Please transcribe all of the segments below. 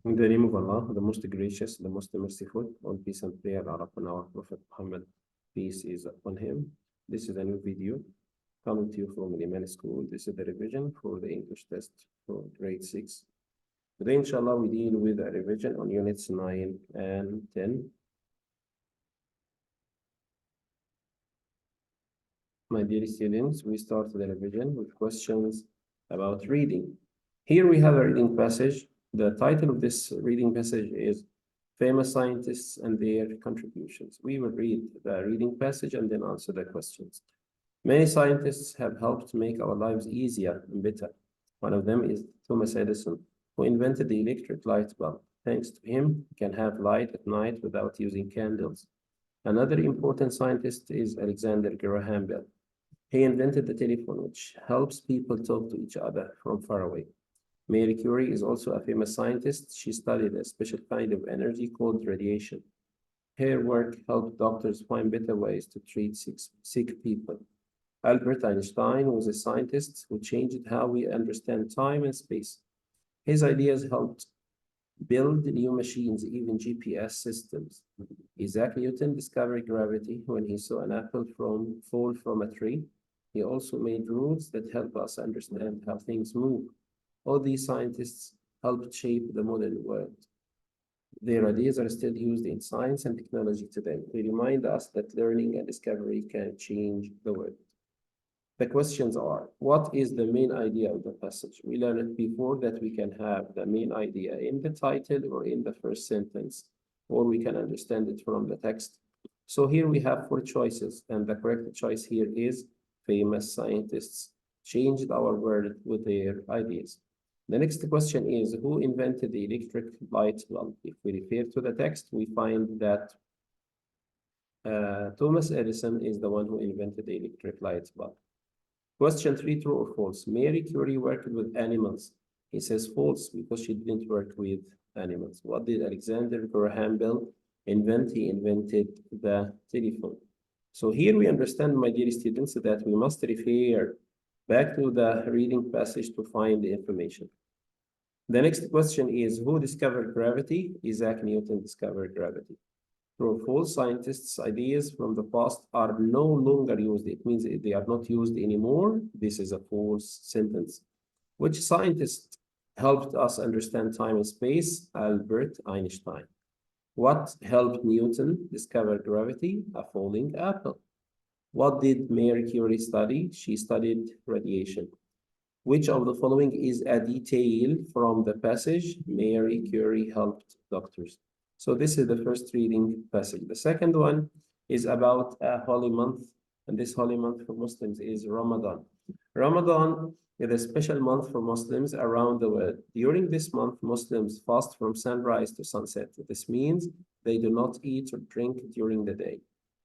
In the name of Allah, the most gracious, the most merciful, all peace and prayer are upon our Prophet Muhammad, peace is upon him. This is a new video coming to you from Iman School. This is the revision for the English test for grade 6. Today, inshallah, we deal with a revision on units 9 and 10. My dear students, we start the revision with questions about reading. Here we have a reading passage. The title of this reading passage is Famous Scientists and Their Contributions. We will read the reading passage and then answer the questions. Many scientists have helped make our lives easier and better. One of them is Thomas Edison, who invented the electric light bulb. Thanks to him, we can have light at night without using candles. Another important scientist is Alexander Graham Bell. He invented the telephone, which helps people talk to each other from far away. Marie Curie is also a famous scientist. She studied a special kind of energy called radiation. Her work helped doctors find better ways to treat sick people. Albert Einstein was a scientist who changed how we understand time and space. His ideas helped build new machines, even GPS systems. Isaac Newton discovered gravity when he saw an apple fall from a tree. He also made rules that help us understand how things move. All these scientists helped shape the modern world. Their ideas are still used in science and technology today. They remind us that learning and discovery can change the world. The questions are, what is the main idea of the passage? We learned before that we can have the main idea in the title or in the first sentence, or we can understand it from the text. So here we have 4 choices, and the correct choice here is famous scientists changed our world with their ideas. The next question is, who invented the electric light bulb? If we refer to the text, we find that Thomas Edison is the one who invented the electric light bulb. Question 3, true or false? Marie Curie worked with animals. He says false because she didn't work with animals. What did Alexander Graham Bell invent? He invented the telephone. So here we understand, my dear students, that we must refer back to the reading passage to find the information. The next question is, who discovered gravity? Isaac Newton discovered gravity. True or false? Scientists' ideas from the past are no longer used. It means they are not used anymore. This is a false sentence. Which scientist helped us understand time and space? Albert Einstein. What helped Newton discover gravity? A falling apple. What did Marie Curie study? She studied radiation. Which of the following is a detail from the passage? Marie Curie helped doctors. So this is the first reading passage. The second one is about a holy month, and this holy month for Muslims is Ramadan. Ramadan is a special month for Muslims around the world. During this month, Muslims fast from sunrise to sunset. This means they do not eat or drink during the day.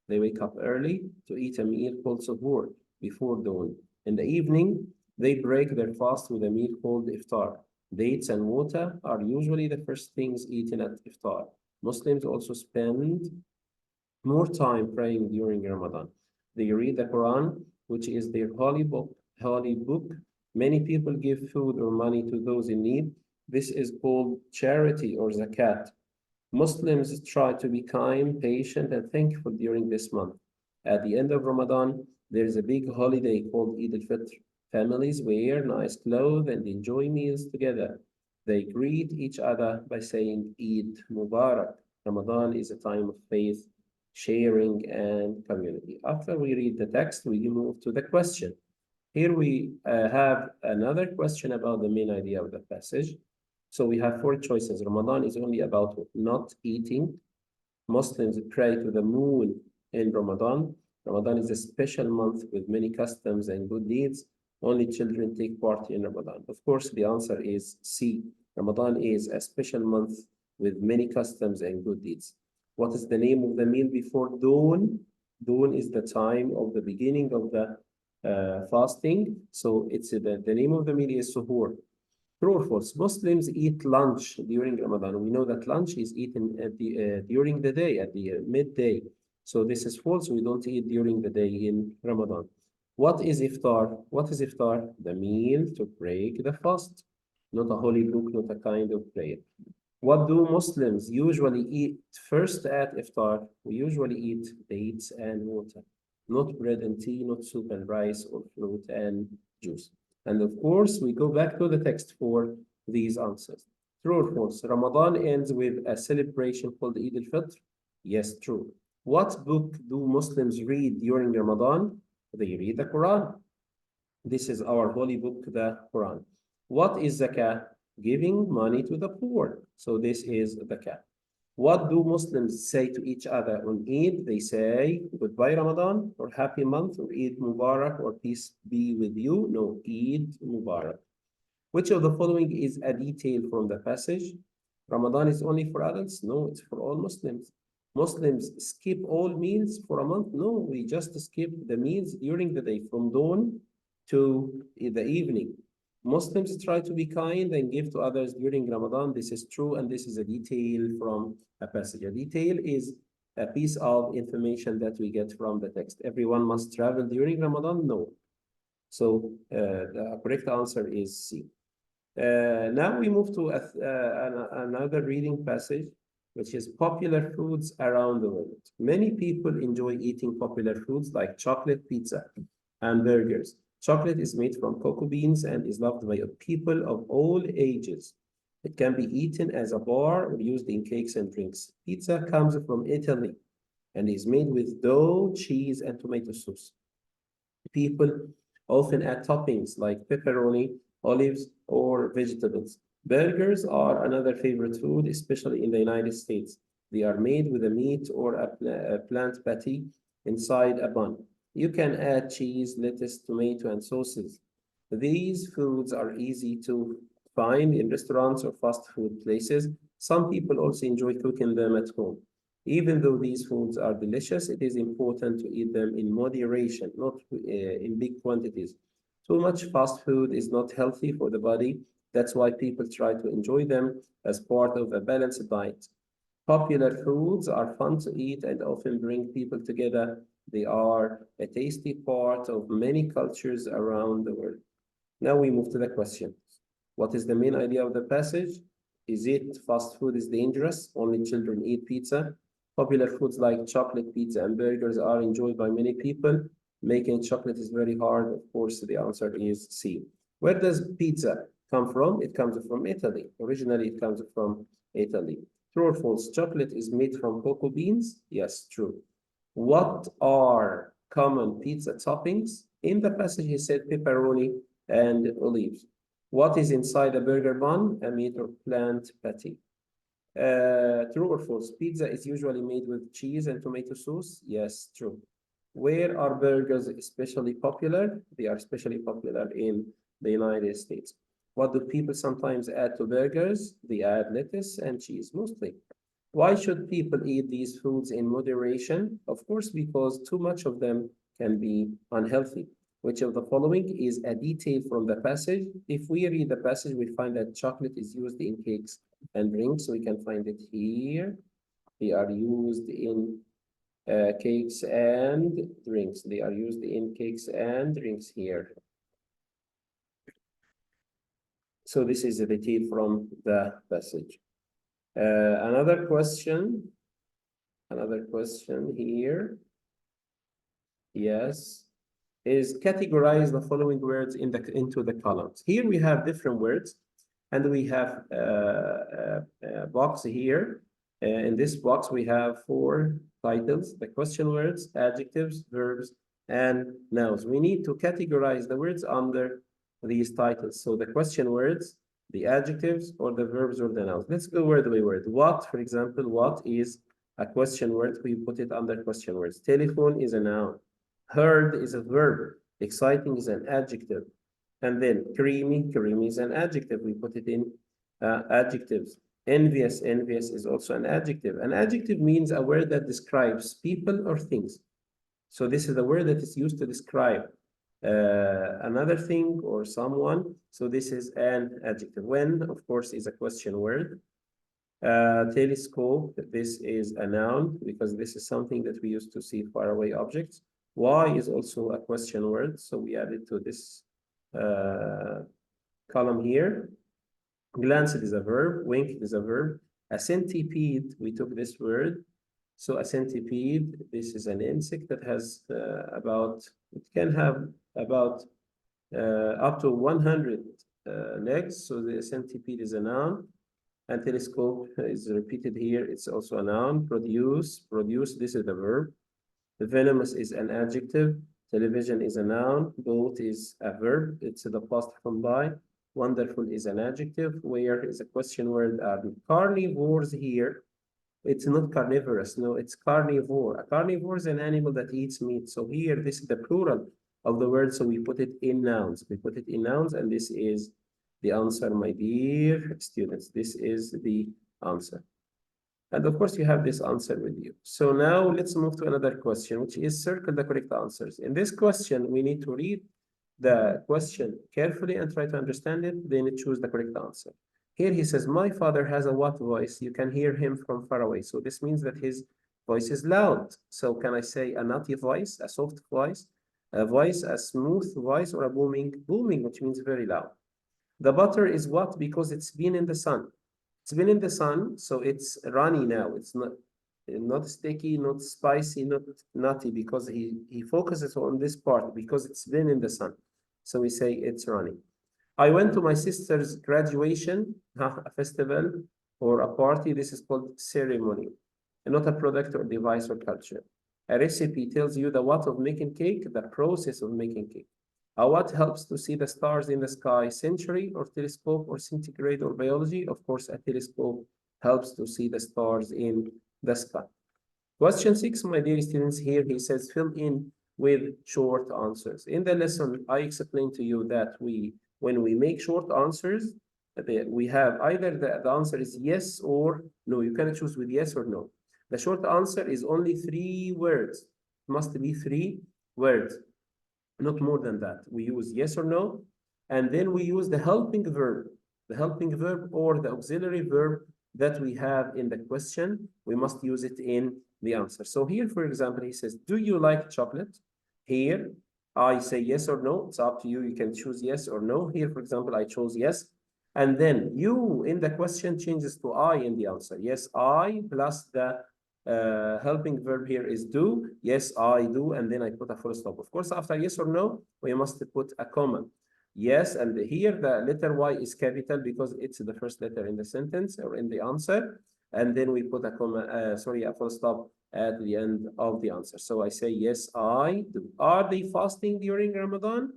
They wake up early to eat a meal called suhoor before dawn. In the evening, they break their fast with a meal called iftar. Dates and water are usually the first things eaten at iftar. Muslims also spend more time praying during Ramadan. They read the Quran, which is their holy book. Many people give food or money to those in need. This is called charity or zakat. Muslims try to be kind, patient, and thankful during this month. At the end of Ramadan, there is a big holiday called Eid al-Fitr. Families wear nice clothes and enjoy meals together. They greet each other by saying Eid Mubarak. Ramadan is a time of faith, sharing, and community. After we read the text, we move to the question. Here we have another question about the main idea of the passage. So we have 4 choices. Ramadan is only about not eating. Muslims pray to the moon in Ramadan. Ramadan is a special month with many customs and good deeds. Only children take part in Ramadan. Of course, the answer is C. Ramadan is a special month with many customs and good deeds. What is the name of the meal before dawn? Dawn is the time of the beginning of the fasting. So it's the name of the meal is suhoor. True or false? Muslims eat lunch during Ramadan. We know that lunch is eaten at during the day, at the midday. So this is false. We don't eat during the day in Ramadan. What is iftar? What is iftar? The meal to break the fast. Not a holy book, not a kind of prayer. What do Muslims usually eat first at iftar? We usually eat dates and water, not bread and tea, not soup and rice or fruit and juice. And of course, we go back to the text for these answers. True or false? Ramadan ends with a celebration called Eid al-Fitr. Yes, true. What book do Muslims read during Ramadan? They read the Quran. This is our holy book, the Quran. What is zakah? Giving money to the poor. So this is zakah. What do Muslims say to each other on Eid? They say goodbye Ramadan or happy month or Eid Mubarak or peace be with you. No, Eid Mubarak. Which of the following is a detail from the passage? Ramadan is only for adults? No, it's for all Muslims. Muslims skip all meals for a month? No, we just skip the meals during the day from dawn to the evening. Muslims try to be kind and give to others during Ramadan. This is true, and this is a detail from a passage. A detail is a piece of information that we get from the text. Everyone must travel during Ramadan? No. So the correct answer is C. Now we move to another reading passage, which is popular foods around the world. Many people enjoy eating popular foods like chocolate, pizza, and burgers. Chocolate is made from cocoa beans and is loved by people of all ages. It can be eaten as a bar or used in cakes and drinks. Pizza comes from Italy and is made with dough, cheese, and tomato sauce. People often add toppings like pepperoni, olives, or vegetables. Burgers are another favorite food, especially in the United States. They are made with a meat or a plant patty inside a bun. You can add cheese, lettuce, tomato, and sauces. These foods are easy to find in restaurants or fast food places. Some people also enjoy cooking them at home. Even though these foods are delicious, it is important to eat them in moderation, not in big quantities. Too much fast food is not healthy for the body. That's why people try to enjoy them as part of a balanced diet. Popular foods are fun to eat and often bring people together. They are a tasty part of many cultures around the world. Now we move to the question. What is the main idea of the passage? Is it fast food is dangerous? Only children eat pizza? Popular foods like chocolate, pizza, and burgers are enjoyed by many people. Making chocolate is very hard. Of course, the answer is C. Where does pizza come from? It comes from Italy. Originally, it comes from Italy. True or false? Chocolate is made from cocoa beans? Yes, true. What are common pizza toppings? In the passage, he said pepperoni and olives. What is inside a burger bun? A meat or plant patty. True or false? Pizza is usually made with cheese and tomato sauce? Yes, true. Where are burgers especially popular? They are especially popular in the United States. What do people sometimes add to burgers? They add lettuce and cheese, mostly. Why should people eat these foods in moderation? Of course, because too much of them can be unhealthy. Which of the following is a detail from the passage? If we read the passage, we find that chocolate is used in cakes and drinks. We can find it here. They are used in cakes and drinks. They are used in cakes and drinks here. So this is a detail from the passage. Another question here. Yes, is categorize the following words into the columns. Here we have different words, and we have a box here. In this box, we have 4 titles: the question words, adjectives, verbs, and nouns. We need to categorize the words under these titles. So the question words, the adjectives, or the verbs, or the nouns. Let's go word by word. What, for example, what is a question word? We put it under question words. Telephone is a noun. Heard is a verb. Exciting is an adjective. And then creamy is an adjective. We put it in adjectives. Envious is also an adjective. An adjective means a word that describes people or things. So this is the word that is used to describe another thing or someone. So this is an adjective. When, of course, is a question word. Telescope, this is a noun because this is something that we use to see faraway objects. Why is also a question word, so we add it to this column here. Glanced is a verb, winked is a verb, A centipede, we took this word. So a centipede, this is an insect that has it can have about up to 100 legs. So the centipede is a noun. And telescope is repeated here. It's also a noun. Produce, this is the verb. The venomous is an adjective. Television is a noun. Boat is a verb. It's the past form by. Wonderful is an adjective. Where is a question word. Carnivores here. It's not carnivorous. No, it's carnivore. A carnivore is an animal that eats meat. So here, this is the plural of the word. So we put it in nouns. We put it in nouns, and this is the answer, my dear students. This is the answer. And of course, you have this answer with you. So now let's move to another question, which is circle the correct answers. In this question, we need to read the question carefully and try to understand it, then choose the correct answer. Here he says, my father has a what voice? You can hear him from far away. So this means that his voice is loud. So can I say a nutty voice, a soft voice, a smooth voice, or a booming, which means very loud. The butter is what? Because it's been in the sun. It's been in the sun, so it's runny now. It's not sticky, not spicy, not nutty, because he focuses on this part because it's been in the sun. So we say it's runny. I went to my sister's graduation, a festival or a party. This is called ceremony, and not a product or device or culture. A recipe tells you the what of making cake, the process of making cake. What helps to see the stars in the sky? Century or telescope or centigrade or biology? Of course, a telescope helps to see the stars in the sky. Question 6, my dear students, here he says fill in with short answers. In the lesson, I explained to you that when we make short answers, we have either the answer is yes or no. You can choose with yes or no. The short answer is only 3 words. It must be 3 words. Not more than that. We use yes or no, and then we use the helping verb or the auxiliary verb that we have in the question. We must use it in the answer. So here, for example, he says, do you like chocolate? Here, I say yes or no. It's up to you. You can choose yes or no. Here, for example, I chose yes. And then you in the question changes to I in the answer. Yes, I plus the helping verb here is do. Yes, I do. And then I put a full stop. Of course, after yes or no, we must put a comma. Yes, and here the letter Y is capital because it's the first letter in the sentence or in the answer. And then we put a comma, a full stop at the end of the answer. So I say, yes, I do. Are they fasting during Ramadan?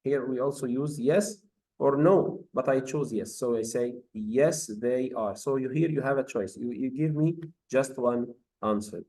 Here we also use yes or no, but I chose yes. So I say, yes, they are. So here you have a choice. You give me just one answer.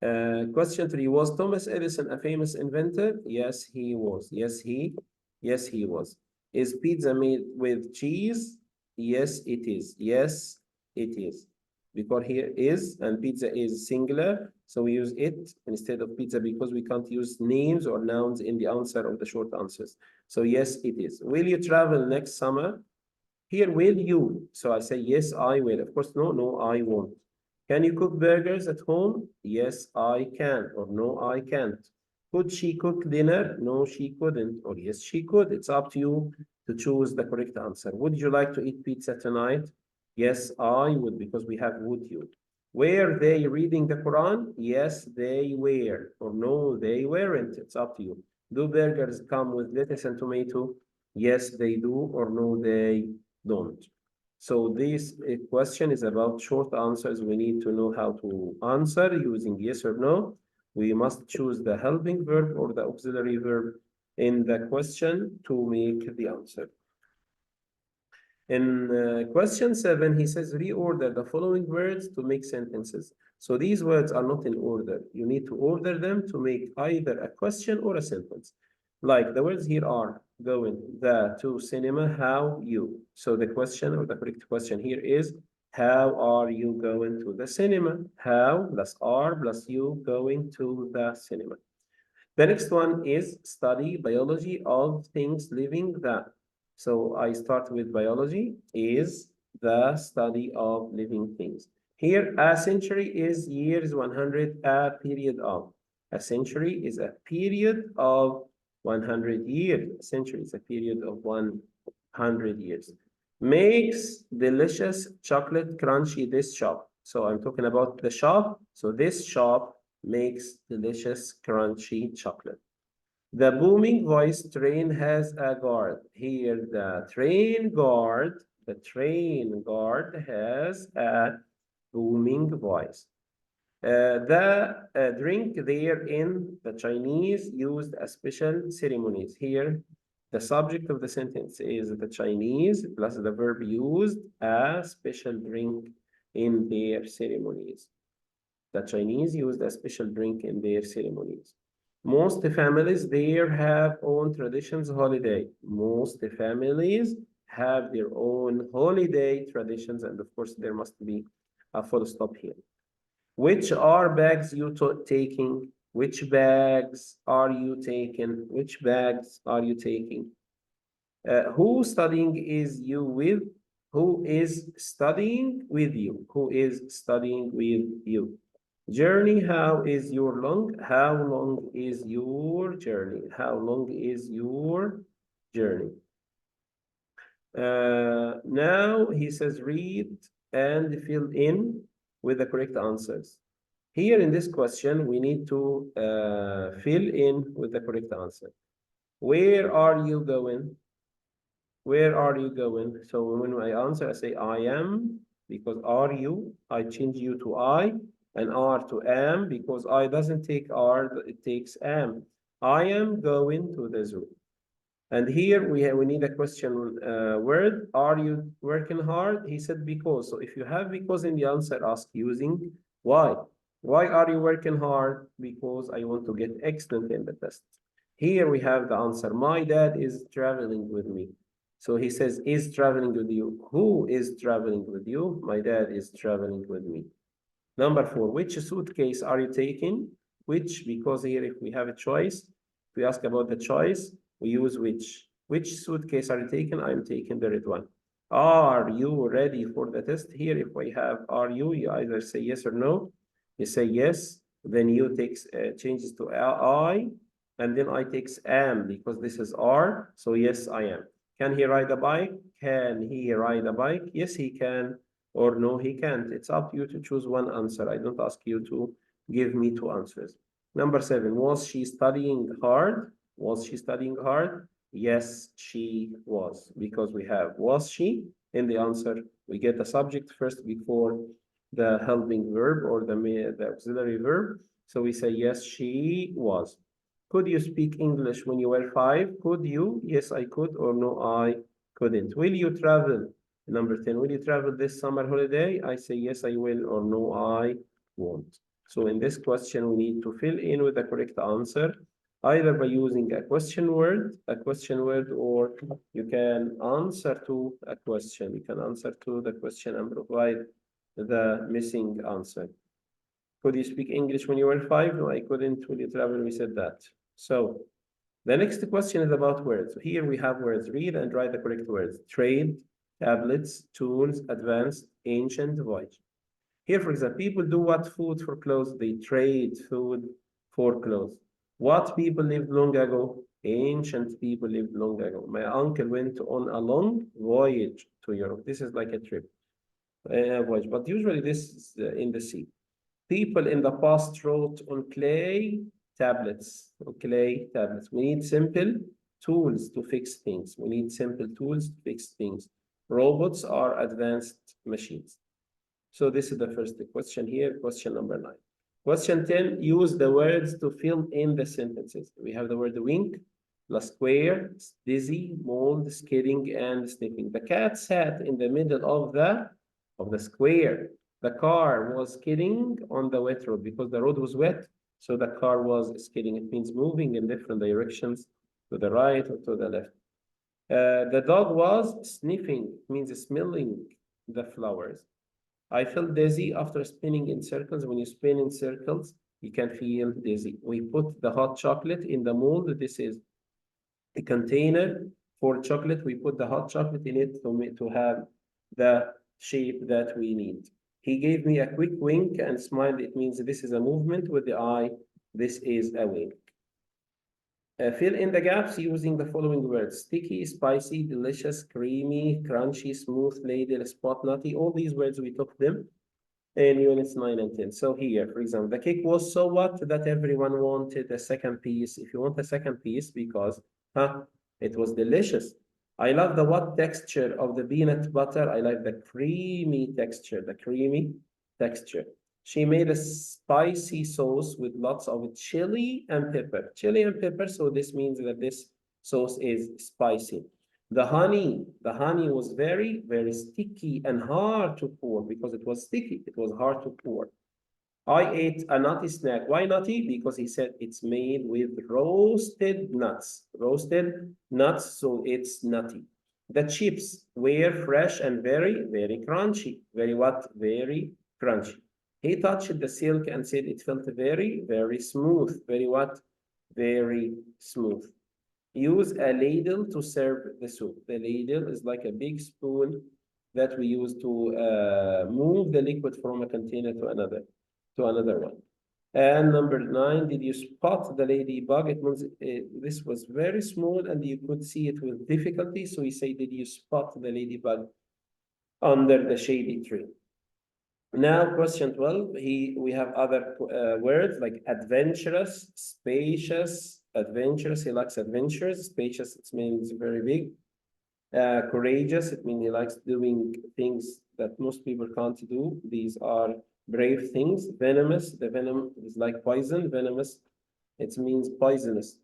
Question 3, was Thomas Edison a famous inventor? Yes, he was. Yes, he was. Is pizza made with cheese? Yes, it is. Yes, it is. Because here is, and pizza is singular, so we use it instead of pizza because we can't use names or nouns in the answer of the short answers. So yes, it is. Will you travel next summer? Here, will you? So I say, yes, I will. Of course, no, I won't. Can you cook burgers at home? Yes, I can. Or no, I can't. Could she cook dinner? No, she couldn't. Or yes, she could. It's up to you to choose the correct answer. Would you like to eat pizza tonight? Yes, I would, because we have would you. Were they reading the Quran? Yes, they were. Or no, they weren't. It's up to you. Do burgers come with lettuce and tomato? Yes, they do. Or no, they don't. So this question is about short answers. We need to know how to answer using yes or no. We must choose the helping verb or the auxiliary verb in the question to make the answer. In question 7, he says, reorder the following words to make sentences. So these words are not in order. You need to order them to make either a question or a sentence. Like the words here are going, to cinema, how, you. So the question or the correct question here is, how are you going to the cinema? How plus are plus you going to the cinema. The next one is study biology of things living. So I start with biology is the study of living things. Here, a century is years 100, a period of. A century is a period of 100 years. A century is a period of 100 years. makes delicious chocolate crunchy. This shop. So I'm talking about the shop. So this shop makes delicious crunchy chocolate. The booming voice train has a guard. Here, the train guard has a booming voice. The drink therein, the Chinese used a special ceremonies. Here, the subject of the sentence is the Chinese plus the verb used a special drink in their ceremonies. The Chinese used a special drink in their ceremonies. Most families there have own traditions holiday. Most families have their own holiday traditions, and of course there must be a full stop here. Which are bags you taking? Which bags are you taking? Which bags are you taking? Who studying is you with? Who is studying with you? Who is studying with you? Journey, how is your long? How long is your journey? How long is your journey? Now he says read and fill in with the correct answers. Here in this question, we need to fill in with the correct answer. Where are you going? Where are you going? So when I answer, I say I am, because are you, I change you to I, and are to am, because I doesn't take are, it takes am. I am going to the zoo. And here we need a question word. Are you working hard? He said because. So if you have because in the answer, ask using why. Why are you working hard? Because I want to get excellent in the test. Here we have the answer. My dad is traveling with me. So he says, is traveling with you. Who is traveling with you? My dad is traveling with me. Number 4, which suitcase are you taking? Which, because here if we have a choice, if we ask about the choice, we use which. Which suitcase are you taking? I'm taking the red one. Are you ready for the test? Here, if we have are you either say yes or no. You say yes, then you takes changes to I, and then I takes am, because this is are, so yes, I am. Can he ride a bike? Can he ride a bike? Yes, he can, or no, he can't. It's up to you to choose one answer. I don't ask you to give me 2 answers. Number 7, was she studying hard? Was she studying hard? Yes, she was, because we have was she in the answer. We get the subject first before the helping verb or the auxiliary verb. So we say, yes, she was. Could you speak English when you were 5? Could you? Yes, I could, or no, I couldn't. Will you travel? Number 10, will you travel this summer holiday? I say, yes, I will, or no, I won't. So in this question, we need to fill in with the correct answer, either by using a question word, or you can answer to a question. You can answer to the question and provide the missing answer. Could you speak English when you were 5? No, I couldn't. Will you travel? We said that. So the next question is about words. So here we have words. Read and write the correct words. Trade, tablets, tools, advanced, ancient, voyage. Here, for example, people do what food for clothes? They trade food for clothes. What people lived long ago? Ancient people lived long ago. My uncle went on a long voyage to Europe. This is like a trip, voyage, but usually this is in the sea. People in the past wrote on clay tablets. We need simple tools to fix things. We need simple tools to fix things. Robots are advanced machines. So this is the first question here, question number 9. Question 10, use the words to fill in the sentences. We have the word wink, plus square, dizzy, mold, skidding, and sniffing. The cat sat in the middle of the square. The car was skidding on the wet road because the road was wet, so the car was skidding. It means moving in different directions, to the right or to the left. The dog was sniffing, it means smelling the flowers. I felt dizzy after spinning in circles. When you spin in circles, you can feel dizzy. We put the hot chocolate in the mold. This is a container for chocolate. We put the hot chocolate in it to have the shape that we need. He gave me a quick wink and smiled. It means this is a movement with the eye. This is a wink. Fill in the gaps using the following words: sticky, spicy, delicious, creamy, crunchy, smooth, ladle, spot, nutty. All these words, we took them in units 9 and 10. So here, for example, the cake was so what that everyone wanted a second piece. If you want a second piece, because it was delicious. I love the what texture of the peanut butter. I like the creamy texture, the creamy texture. She made a spicy sauce with lots of chili and pepper. Chili and pepper, so this means that this sauce is spicy. The honey was very, very sticky and hard to pour because it was sticky. It was hard to pour. I ate a nutty snack. Why nutty? Because he said it's made with roasted nuts. Roasted nuts, so it's nutty. The chips were fresh and very, very crunchy. Very what? Very crunchy. He touched the silk and said it felt very, very smooth. Very what? Very smooth. Use a ladle to serve the soup. The ladle is like a big spoon that we use to move the liquid from a container to another one. And number 9, did you spot the ladybug? It means this was very small and you could see it with difficulty. So we say, did you spot the ladybug under the shady tree? Now, question 12, we have other words like adventurous, spacious, adventurous, he likes adventures. Spacious, it means very big. Courageous, it means he likes doing things that most people can't do. These are brave things. Venomous, the venom is like poison. Venomous, it means poisonous.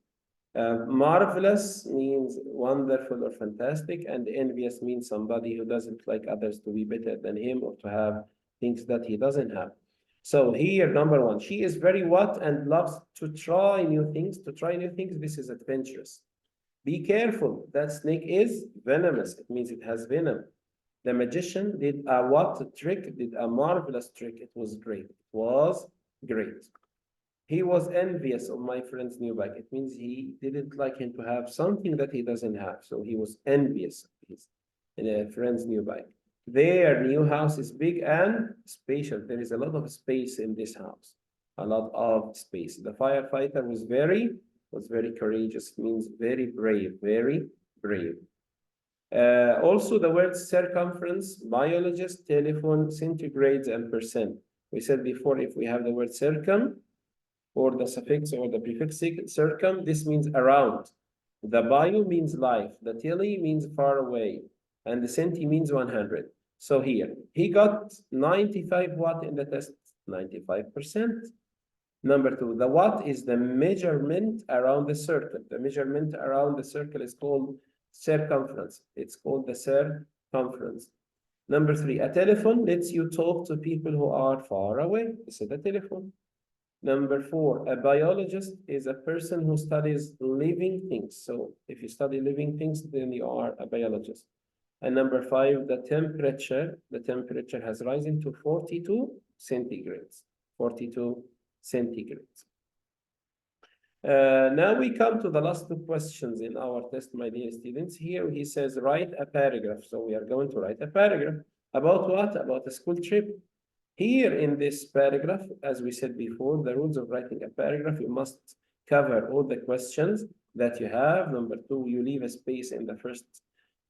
Marvelous means wonderful or fantastic, and envious means somebody who doesn't like others to be better than him or to have things that he doesn't have. So here, number 1, she is very what and loves to try new things. To try new things, this is adventurous. Be careful, that snake is venomous. It means it has venom. The magician did a what trick? Did a marvelous trick. It was great. It was great. He was envious of my friend's new bike. It means he didn't like him to have something that he doesn't have. So he was envious of his friend's new bike. Their new house is big and spacious. There is a lot of space in this house. A lot of space. The firefighter was very courageous. It means very brave, very brave. Also, the word circumference, biologist, telephone, centigrades, and percent. We said before, if we have the word circum, or the suffix or the prefix circum, this means around. The bio means life. The tele means far away. And the centi means 100. So here, he got 95 watt in the test, 95%. Number 2, the watt is the measurement around the circle. The measurement around the circle is called circumference. It's called the circumference. Number 3, a telephone lets you talk to people who are far away. This is a telephone. Number 4, a biologist is a person who studies living things. So if you study living things, then you are a biologist. And number 5, the temperature has risen to 42 centigrades. 42 centigrades. Now we come to the last 2 questions in our test, my dear students. Here he says, write a paragraph. So we are going to write a paragraph. About what? About a school trip. Here in this paragraph, as we said before, the rules of writing a paragraph, you must cover all the questions that you have. Number 2, you leave a space in the first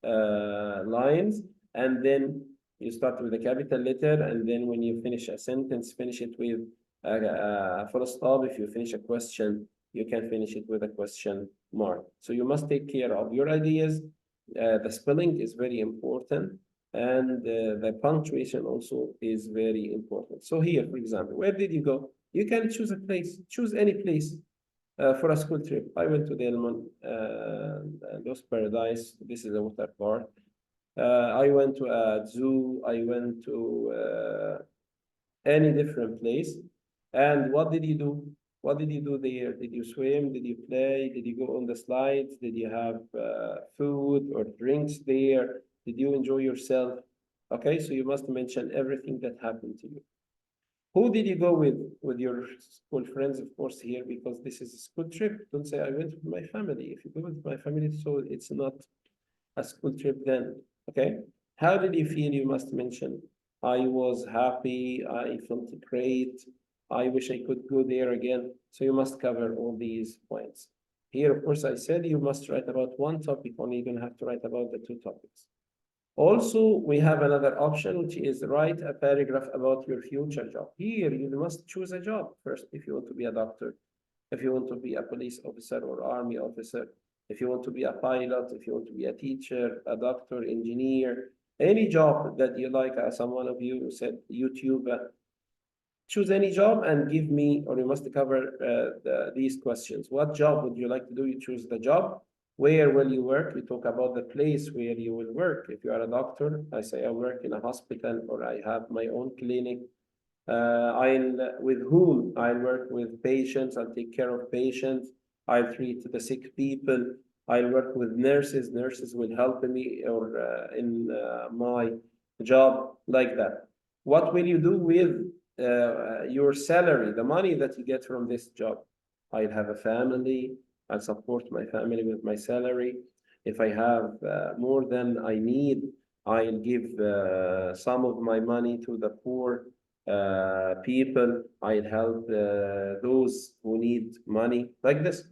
lines, and then you start with a capital letter, and then when you finish a sentence, finish it with a full stop. If you finish a question, you can finish it with a question mark. So you must take care of your ideas. The spelling is very important, and the punctuation also is very important. So here, for example, where did you go? You can choose a place, choose any place for a school trip. I went to Delmon, Lost Paradise. This is a water park. I went to a zoo. I went to any different place. And what did you do? What did you do there? Did you swim? Did you play? Did you go on the slides? Did you have food or drinks there? Did you enjoy yourself? Okay, so you must mention everything that happened to you. Who did you go with your school friends, of course, here, because this is a school trip. Don't say, I went with my family. If you go with my family, so it's not a school trip then, okay? How did you feel? You must mention, I was happy, I felt great, I wish I could go there again. So you must cover all these points. Here, of course, I said you must write about one topic only, you don't have to write about the two topics. Also, we have another option, which is write a paragraph about your future job. Here, you must choose a job first if you want to be a doctor, if you want to be a police officer or army officer, if you want to be a pilot, if you want to be a teacher, a doctor, engineer, any job that you like. Someone of you said YouTube. Choose any job and give me, or you must cover these questions. What job would you like to do? You choose the job. Where will you work? You talk about the place where you will work. If you are a doctor, I say I work in a hospital or I have my own clinic. With whom? I'll work with patients. I'll take care of patients. I'll treat the sick people. I'll work with nurses. Nurses will help me or in my job, like that. What will you do with your salary, the money that you get from this job? I'll have a family. I'll support my family with my salary. If I have more than I need, I'll give some of my money to the poor people. I'll help those who need money, like this.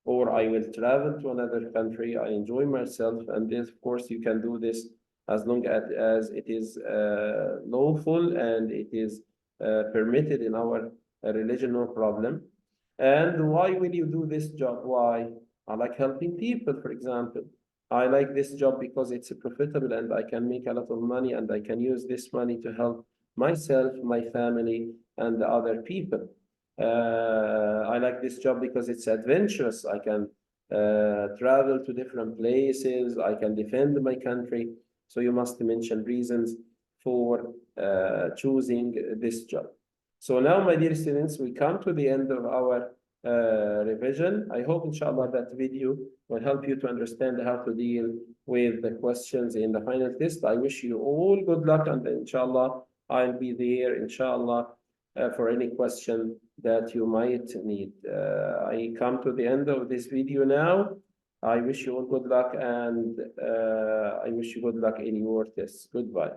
Or I will travel to another country. I enjoy myself, and this, of course, you can do this as long as it is lawful and it is permitted in our religion, no problem. And why will you do this job? Why? I like helping people, for example. I like this job because it's profitable and I can make a lot of money and I can use this money to help myself, my family, and the other people. I like this job because it's adventurous. I can travel to different places. I can defend my country. So you must mention reasons for choosing this job. So now, my dear students, we come to the end of our revision. I hope, inshallah, that video will help you to understand how to deal with the questions in the final test. I wish you all good luck, and inshallah, I'll be there, inshallah, for any question that you might need. I come to the end of this video now. I wish you all good luck, and I wish you good luck in your tests. Goodbye.